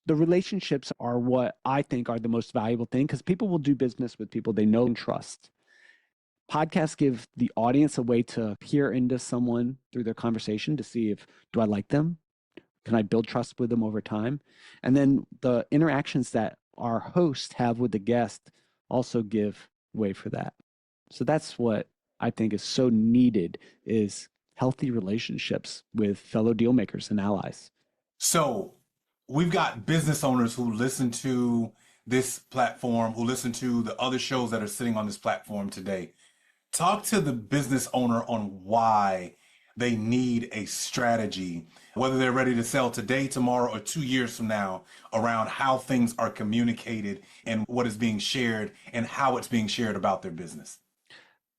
The relationships are what I think are the most valuable thing because people will do business with people they know and trust. Podcasts give the audience a way to peer into someone through their conversation to see if, do I like them? Can I build trust with them over time? And then the interactions that our hosts have with the guest also give way for that. So that's what I think is so needed is healthy relationships with fellow deal makers and allies. So we've got business owners who listen to this platform, who listen to the other shows that are sitting on this platform today. Talk to the business owner on why they need a strategy, whether they're ready to sell today, tomorrow, or 2 years from now, around how things are communicated and what is being shared and how it's being shared about their business.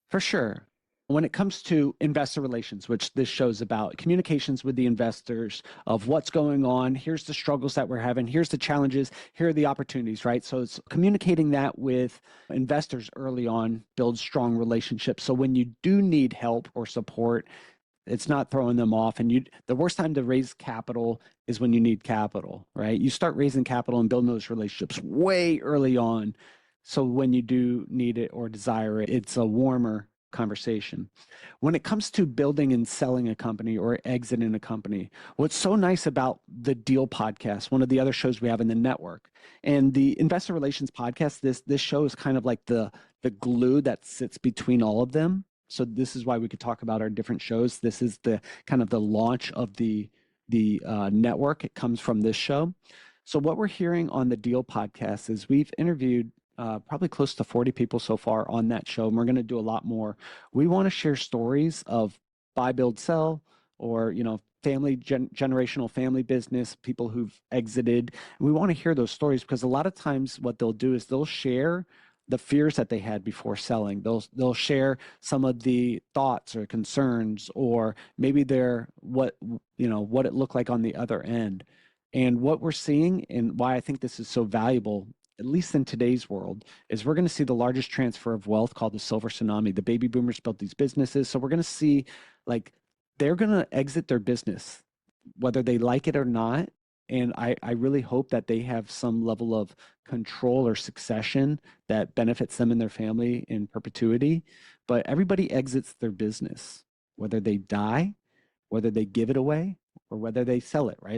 For sure. When it comes to investor relations, which this show's about, communications with the investors of what's going on, here's the struggles that we're having, here's the challenges, here are the opportunities, right? So it's communicating that with investors early on builds strong relationships. So when you do need help or support, it's not throwing them off. And the worst time to raise capital is when you need capital, right? You start raising capital and building those relationships way early on. So when you do need it or desire it, it's a warmer conversation. When it comes to building and selling a company or exiting a company, what's so nice about the Deal podcast, one of the other shows we have in the network, and the Investor Relations podcast, this show is kind of like the glue that sits between all of them. So this is why we could talk about our different shows. This is the kind of the launch of the network. It comes from this show. So what we're hearing on the Deal podcast is we've interviewed probably close to 40 people so far on that show, and we're going to do a lot more. We want to share stories of buy, build, sell, or family generational family business, people who've exited. And we want to hear those stories because a lot of times what they'll do is they'll share the fears that they had before selling. They'll share some of the thoughts or concerns, or maybe what it looked like on the other end. And what we're seeing, and why I think this is so valuable, at least in today's world, is we're going to see the largest transfer of wealth called the silver tsunami. The baby boomers built these businesses. So we're going to see they're going to exit their business, whether they like it or not. And I really hope that they have some level of control or succession that benefits them and their family in perpetuity. But everybody exits their business, whether they die, whether they give it away, or whether they sell it, right?